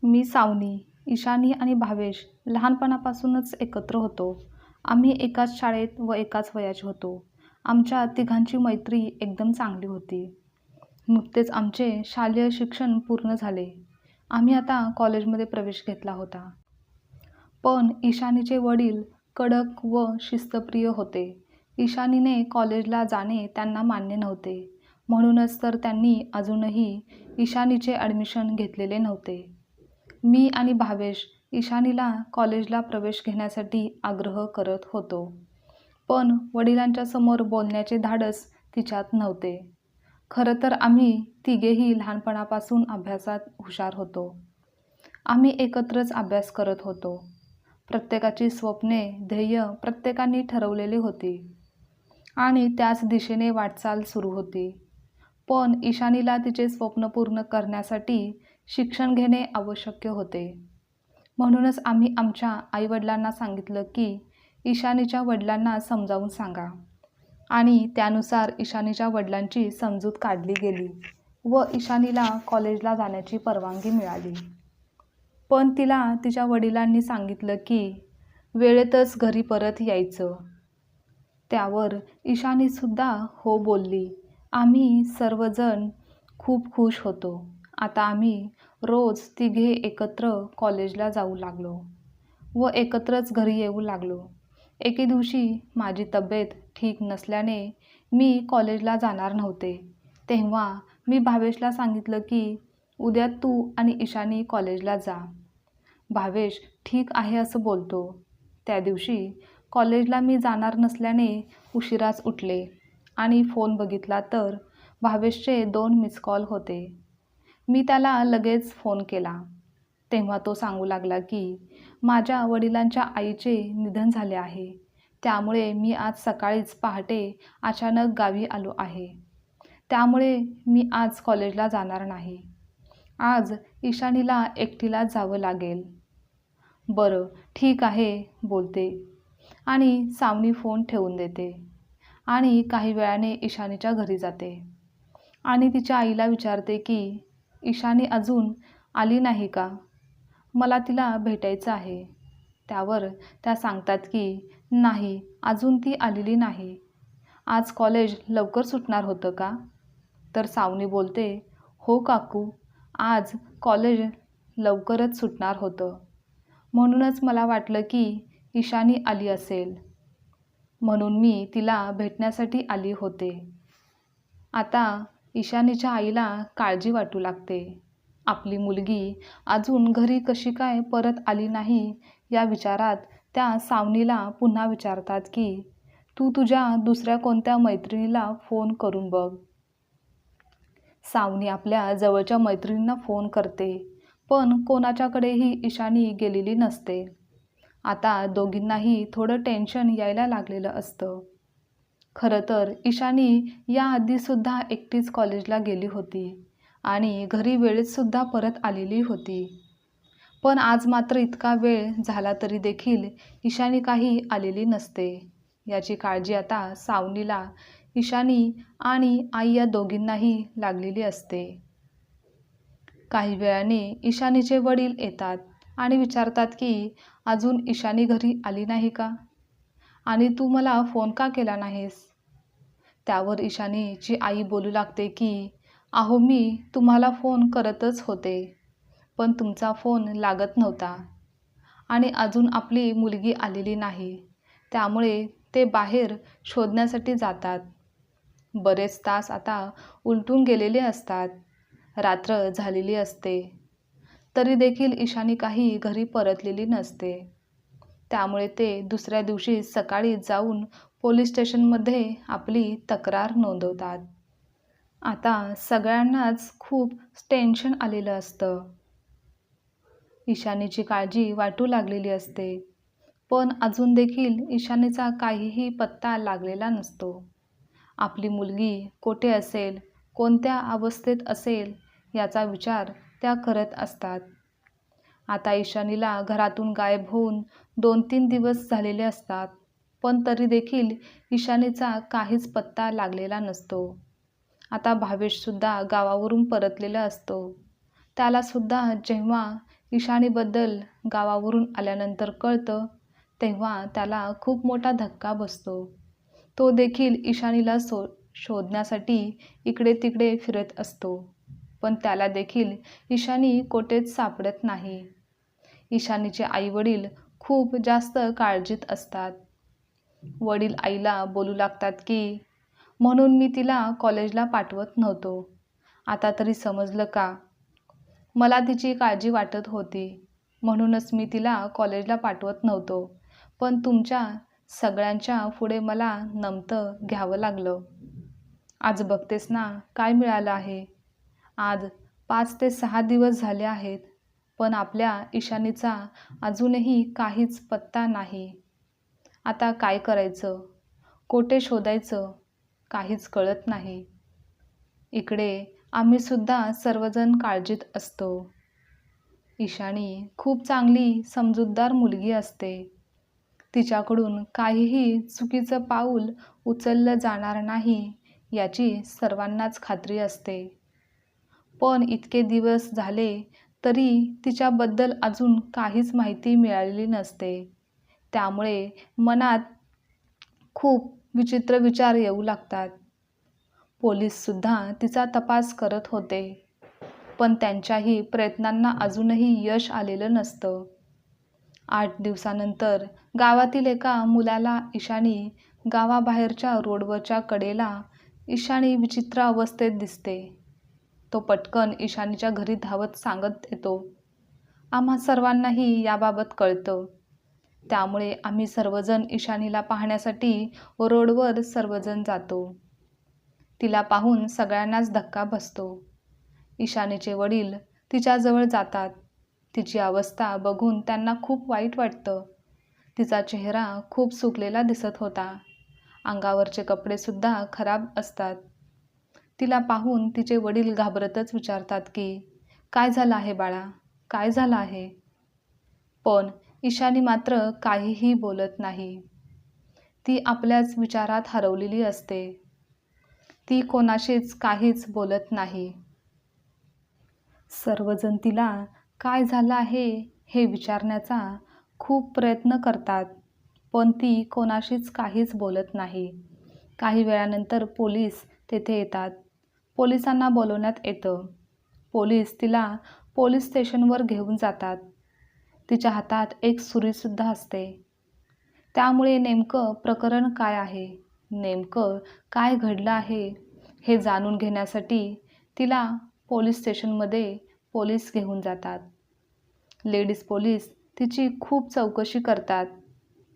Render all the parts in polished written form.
मी सावनी, ईशानी आणि भावेश लहानपणापासूनच एकत्र होतो. आम्ही एकाच शाळेत व एकाच वयाचे होतो. आमच्या तिघांची मैत्री एकदम चांगली होती. नुकतेच आमचे शालेय शिक्षण पूर्ण झाले. आम्ही आता कॉलेजमध्ये प्रवेश घेतला होता. पण ईशानीचे वडील कडक व शिस्तप्रिय होते. ईशानीने कॉलेजला जाणे त्यांना मान्य नव्हते. म्हणूनच तर त्यांनी अजूनही ईशानीचे ॲडमिशन घेतलेले नव्हते. मी आणि भावेश ईशानीला कॉलेजला प्रवेश घेण्यासाठी आग्रह करत होतो. पण वडिलांच्या समोर बोलण्याचे धाडस तिच्यात नव्हते. खरं तर आम्ही तिघेही लहानपणापासून अभ्यासात हुशार होतो. आम्ही एकत्रच अभ्यास करत होतो. प्रत्येकाची स्वप्ने, ध्येय प्रत्येकाने ठरवलेली होती आणि त्याच दिशेने वाटचाल सुरू होती. पण ईशानीला तिचे स्वप्न पूर्ण करण्यासाठी शिक्षण घेणे आवश्यक होते. म्हणूनच आम्ही आमच्या आईवडिलांना सांगितलं की ईशानीच्या वडिलांना समजावून सांगा आणि त्यानुसार ईशानीच्या वडिलांची समजूत काढली गेली व ईशानीला कॉलेजला जाण्याची परवानगी मिळाली. पण तिला तिच्या वडिलांनी सांगितलं की वेळेतच घरी परत यायचं. त्यावर ईशानीसुद्धा हो बोलली. आम्ही सर्वजण खूप खुश होतो. आता आम्ही रोज तिघे एकत्र कॉलेजला जाऊ लागलो व एकत्रच घरी येऊ लागलो. एके दिवशी माझी तब्येत ठीक नसल्याने मी कॉलेजला जाणार नव्हते. तेव्हा मी भावेशला सांगितलं की उद्या तू आणि ईशानी कॉलेजला जा. भावेश ठीक आहे असं बोलतो. त्या दिवशी कॉलेजला मी जाणार नसल्याने उशिराच उठले आणि फोन बघितला तर भावेशचे 2 मिस कॉल होते. मी त्याला लगेच फोन केला. तेव्हा तो सांगू लागला की माझ्या वडिलांच्या आईचे निधन झाले आहे. त्यामुळे मी आज सकाळीच पहाटे अचानक गावी आलो आहे. त्यामुळे मी आज कॉलेजला जाणार नाही. आज ईशानीला एकटीला जावं लागेल. बरं ठीक आहे बोलते आणि सावनी फोन ठेवून देते आणि काही वेळाने ईशानीच्या घरी जाते आणि तिच्या आईला विचारते की ईशानी अजून आली नाही का? मला तिला भेटायचं आहे. त्यावर त्या सांगतात की नाही, अजून ती आलेली नाही. आज कॉलेज लवकर सुटणार होतं का? तर सावनी बोलते, हो काकू, आज कॉलेज लवकरच सुटणार होतं. म्हणूनच मला वाटलं की ईशानी आली असेल. म्हणून मी तिला भेटण्यासाठी आली होते. आता ईशानीच्या आईला काळजी वाटू लागते. आपली मुलगी अजून घरी कशी काय परत आली नाही या विचारात त्या सावनीला पुन्हा विचारतात की तू तुझ्या दुसऱ्या कोणत्या मैत्रिणीला फोन करून बघ. सावनी आपल्या जवळच्या मैत्रिणींना फोन करते. पण कोणाच्याकडेही ईशानी गेलेली नसते. आता दोघींनाही थोडं टेन्शन यायला लागलेलं असतं. खरं तर ईशानी याआधीसुद्धा एकटीच कॉलेजला गेली होती आणि घरी वेळेतसुद्धा परत आलेली होती. पण आज मात्र इतका वेळ झाला तरी देखील ईशानी काही आलेली नसते. याची काळजी आता सावनीला, ईशानी आणि आई या दोघींनाही लागलेली असते. काही वेळाने ईशानीचे वडील येतात आणि विचारतात की अजून ईशानी घरी आली नाही का? आणि तू मला फोन का केला नाहीस? त्यावर ईशानीची आई बोलू लागते की अहो, मी तुम्हाला फोन करतच होते, पण तुमचा फोन लागत नव्हता आणि अजून आपली मुलगी आलेली नाही. त्यामुळे ते बाहेर शोधण्यासाठी जातात. बरेच तास आता उलटून गेलेले असतात. रात्र झालेली असते. तरी देखील ईशानी काही घरी परतलेली नसते. त्यामुळे ते दुसऱ्या दिवशी सकाळी जाऊन पोलीस स्टेशनमध्ये आपली तक्रार नोंदवतात. आता सगळ्यांनाच खूप टेन्शन आलेलं असतं. ईशानीची काळजी वाटू लागलेली असते. पण अजून देखील ईशानीचा काहीही पत्ता लागलेला नसतो. आपली मुलगी कोठे असेल, कोणत्या अवस्थेत असेल याचा विचार त्या करत असतात. आता ईशानीला घरातून गायब होऊन 2-3 दिवस झालेले असतात. पण तरी देखील ईशानीचा काहीच पत्ता लागलेला नसतो. आता भावेशसुद्धा गावावरून परतलेला असतो. त्यालासुद्धा जेव्हा ईशानीबद्दल गावावरून आल्यानंतर कळतं तेव्हा त्याला खूप मोठा धक्का बसतो. तो देखील ईशानीला शोधण्यासाठी इकडे तिकडे फिरत असतो, पण त्याला देखील ईशानी कोठेच सापडत नाही. ईशानीचे आईवडील खूप जास्त काळजीत असतात. वडील आईला बोलू लागतात की म्हणून मी तिला कॉलेजला पाठवत नव्हतो. आता तरी समजलं का? मला तिची काळजी वाटत होती म्हणूनच मी तिला कॉलेजला पाठवत नव्हतो. पण तुमच्या सगळ्यांच्या पुढे मला नमतं घ्यावं लागलं. आज बघतेस ना काय मिळालं आहे. आज 5 ते 6 दिवस झाले आहेत, पण आपल्या ईशानीचा अजूनही काहीच पत्ता नाही. आता काय करायचं? कोठे शोधायचं? काहीच कळत नाही. इकडे आम्ही सुद्धा सर्वजण काळजीत असतो. ईशानी खूप चांगली समजूतदार मुलगी असते. तिच्याकडून काहीही चुकीचं पाऊल उचललं जाणार नाही याची सर्वांनाच खात्री असते. पण इतके दिवस झाले तरी तिच्याबद्दल अजून काहीच माहिती मिळालेली नसते. त्यामुळे मनात खूप विचित्र विचार येऊ लागतात. पोलीससुद्धा तिचा तपास करत होते, पण त्यांच्याही प्रयत्नांना अजूनही यश आलेलं नसतं. 8 दिवसानंतर गावातील एका मुलाला ईशानी गावाबाहेरच्या रोडवरच्या कडेला ईशानी विचित्र अवस्थेत दिसते. तो पटकन ईशानीच्या घरी धावत सांगत येतो. आम्हा सर्वांनाही याबाबत कळतं. त्यामुळे आम्ही सर्वजण ईशानीला पाहण्यासाठी रोडवर सर्वजण जातो. तिला पाहून सगळ्यांनाच धक्का बसतो. ईशानीचे वडील तिच्याजवळ जातात. तिची अवस्था बघून त्यांना खूप वाईट वाटतं. तिचा चेहरा खूप सुकलेला दिसत होता. अंगावरचे कपडेसुद्धा खराब असतात. तिला पाहून तिचे वडील घाबरतच विचारतात की काय झालं आहे बाळा? काय झालं आहे? पण ईशानी मात्र काहीही बोलत नाही. ती आपल्याच विचारात हरवलेली असते. ती कोणाशीच काहीच बोलत नाही. सर्वजण तिला काय झालं आहे हे विचारण्याचा खूप प्रयत्न करतात, पण ती कोणाशीच काहीच बोलत नाही. काही वेळानंतर पोलीस तेथे येतात. पोलिसांना बोलवण्यात येतं. पोलीस तिला पोलीस स्टेशनवर घेऊन जातात. तिच्या हातात एक सुरीसुद्धा असते. त्यामुळे नेमकं प्रकरण काय आहे, नेमकं काय घडलं आहे हे जाणून घेण्यासाठी तिला पोलीस स्टेशनमध्ये पोलीस घेऊन जातात. लेडीज पोलीस तिची खूप चौकशी करतात.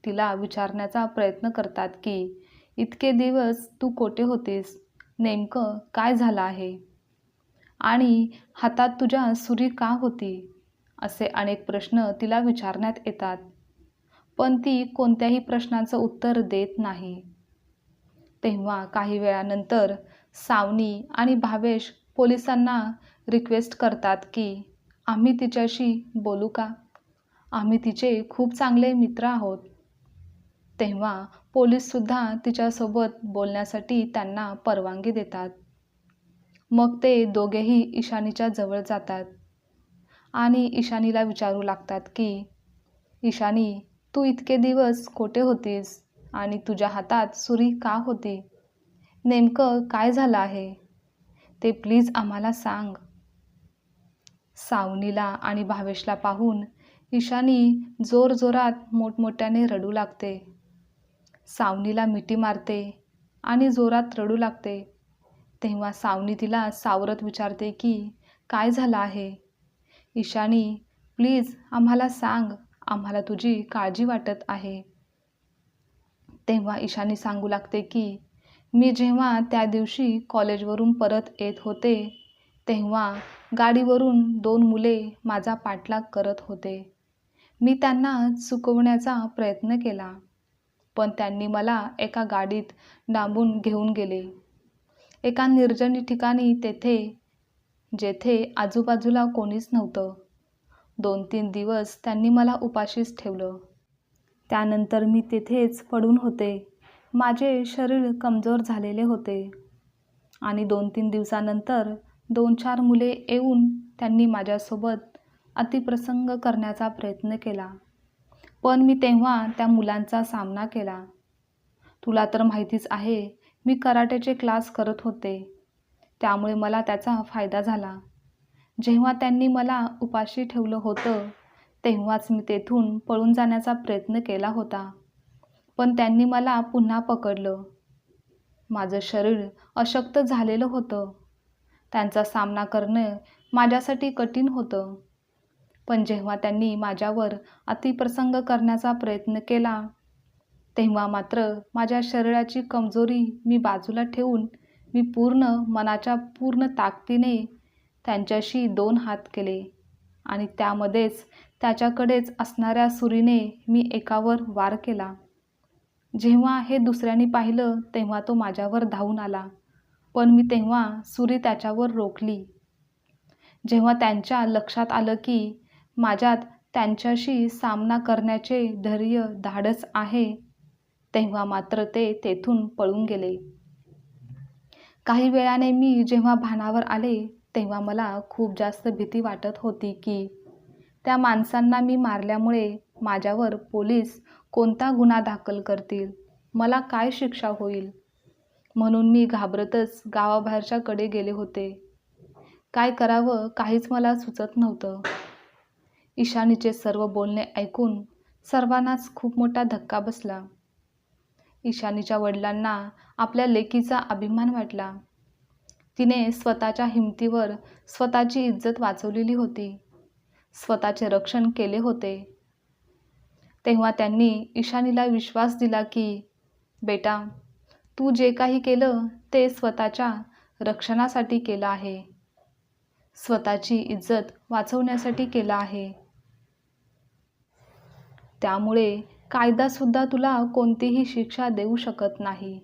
तिला विचारण्याचा प्रयत्न करतात की इतके दिवस तू कोठे होतीस? नेमकं काय झालं आहे? आणि हातात तुझ्या सुरी का होती? असे अनेक प्रश्न तिला विचारण्यात येतात. पण ती कोणत्याही प्रश्नाचं उत्तर देत नाही. तेव्हा काही वेळानंतर सावनी आणि भावेश पोलिसांना रिक्वेस्ट करतात की आम्ही तिच्याशी बोलू का? आम्ही तिचे खूप चांगले मित्र आहोत. तेव्हा पोलीससुद्धा तिच्यासोबत बोलण्यासाठी त्यांना परवानगी देतात. मग ते दोघेही ईशानीच्या जवळ जातात आणि ईशानीला विचारू लागतात की ईशानी, तू इतके दिवस कोठे होतीस आणि तुझ्या हातात सुरी का होती? नेमकं काय झालं आहे ते प्लीज आम्हाला सांग. सावनीला आणि भावेशला पाहून ईशानी जोरजोरात मोठमोठ्याने रडू लागते. सावनीला मिठी मारते आणि जोरात रडू लागते. तेव्हा सावनी तिला सावरत विचारते की काय झालं आहे? ईशानी, प्लीज आम्हाला सांग, आम्हाला तुझी काळजी वाटत आहे. तेव्हा ईशानी सांगू लागते की मी जेव्हा त्या दिवशी कॉलेजवरून परत येत होते तेव्हा गाडीवरून 2 मुले माझा पाठलाग करत होते. मी त्यांना चुकवण्याचा प्रयत्न केला, पण त्यांनी मला एका गाडीत डांबून घेऊन गेले. एका निर्जन ठिकाणी जेथे आजूबाजूला कोणीच नव्हतं. 2-3 दिवस त्यांनी मला उपाशीच ठेवलं. त्यानंतर मी तेथेच पडून होते. माझे शरीर कमजोर झालेले होते आणि 2-3 दिवसानंतर 2-4 मुले येऊन त्यांनी माझ्यासोबत अतिप्रसंग करण्याचा प्रयत्न केला, पण मी तेव्हा त्या मुलांचा सामना केला. तुला तर माहितीच आहे, मी कराटेचे क्लास करत होते, त्यामुळे मला त्याचा फायदा झाला. जेव्हा त्यांनी मला उपाशी ठेवलं होतं, तेव्हाच मी तेथून पळून जाण्याचा प्रयत्न केला होता, पण त्यांनी मला पुन्हा पकडलं. माझं शरीर अशक्त झालेलं होतं. त्यांचा सामना करणं माझ्यासाठी कठीण होतं. पण जेव्हा त्यांनी माझ्यावर अतिप्रसंग करण्याचा प्रयत्न केला, तेव्हा मात्र माझ्या शरीराची कमजोरी मी बाजूला ठेवून मी मनाच्या पूर्ण ताकदीने त्यांच्याशी 2 हात केले आणि त्यामध्येच त्याच्याकडेच असणाऱ्या सुरीने मी एकावर वार केला. जेव्हा हे दुसऱ्याने पाहिलं, तेव्हा तो माझ्यावर धावून आला, पण मी तेव्हा सुरी त्याच्यावर रोखली. जेव्हा त्यांच्या लक्षात आलं की माझ्यात त्यांच्याशी सामना करण्याचे धैर्य, धाडस आहे, तेव्हा मात्र ते तेथून पळून गेले. काही वेळाने मी जेव्हा भानावर आले, तेव्हा मला खूप जास्त भीती वाटत होती की त्या माणसांना मी मारल्यामुळे माझ्यावर पोलीस कोणता गुन्हा दाखल करतील, मला काय शिक्षा होईल. म्हणून मी घाबरतच गावाबाहेरच्या कडे गेले होते. काय करावं काहीच मला सुचत नव्हतं. ईशानीचे सर्व बोलणे ऐकून सर्वांनाच खूप मोठा धक्का बसला. ईशानीच्या वडिलांना आपल्या लेकीचा अभिमान वाटला. तिने स्वतःच्या हिमतीवर स्वतःची इज्जत वाचवलेली होती, स्वतःचे रक्षण केले होते. तेव्हा त्यांनी ईशानीला विश्वास दिला की, बेटा, तू जे काही केलं ते स्वतःच्या रक्षणासाठी केलं आहे, स्वतःची इज्जत वाचवण्यासाठी केलं आहे. त्यामुळे कायदासुद्धा तुला कोणतीही शिक्षा देऊ शकत नाही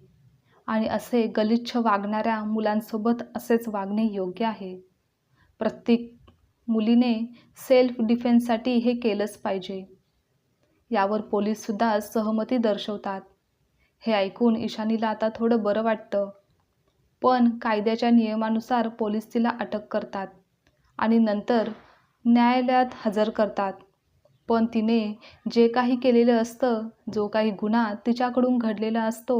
आणि असे गलिच्छ वागणाऱ्या मुलांसोबत असेच वागणे योग्य आहे. प्रत्येक मुलीने सेल्फ डिफेन्ससाठी हे केलंच पाहिजे. यावर पोलीससुद्धा सहमती दर्शवतात. हे ऐकून ईशानीला आता थोडं बरं वाटतं. पण कायद्याच्या नियमानुसार पोलीस तिला अटक करतात आणि नंतर न्यायालयात हजर करतात. पण तिने जे काही केलेलं असतं, जो काही गुन्हा तिच्याकडून घडलेला असतो,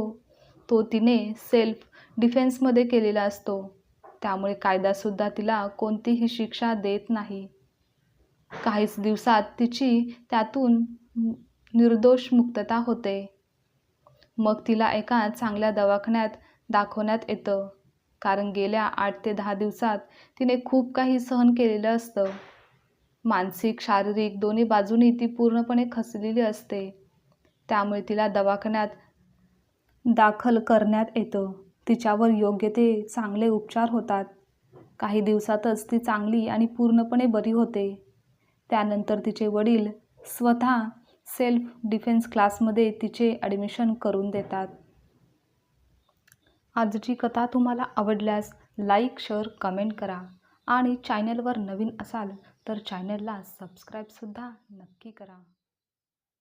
तो तिने सेल्फ डिफेन्समध्ये केलेला असतो. त्यामुळे कायदासुद्धा तिला कोणतीही शिक्षा देत नाही. काहीच दिवसात तिची त्यातून निर्दोष मुक्तता होते. मग तिला एका चांगल्या दवाखान्यात दाखवण्यात येतं, कारण गेल्या 8 ते 10 दिवसात तिने खूप काही सहन केलेलं असतं. मानसिक, शारीरिक दोन्ही बाजूंनी ती पूर्णपणे खचलेली असते. त्यामुळे तिला दवाखान्यात दाखल करण्यात येतं. तिच्यावर योग्य ते चांगले उपचार होतात. काही दिवसातच ती चांगली आणि पूर्णपणे बरी होते. त्यानंतर तिचे वडील स्वतः सेल्फ डिफेन्स क्लासमध्ये तिचे ॲडमिशन करून देतात. आजची कथा तुम्हाला आवडल्यास लाईक, शेअर, कमेंट करा आणि चॅनलवर नवीन असाल तर चॅनलला सबस्क्राईबसुद्धा नक्की करा.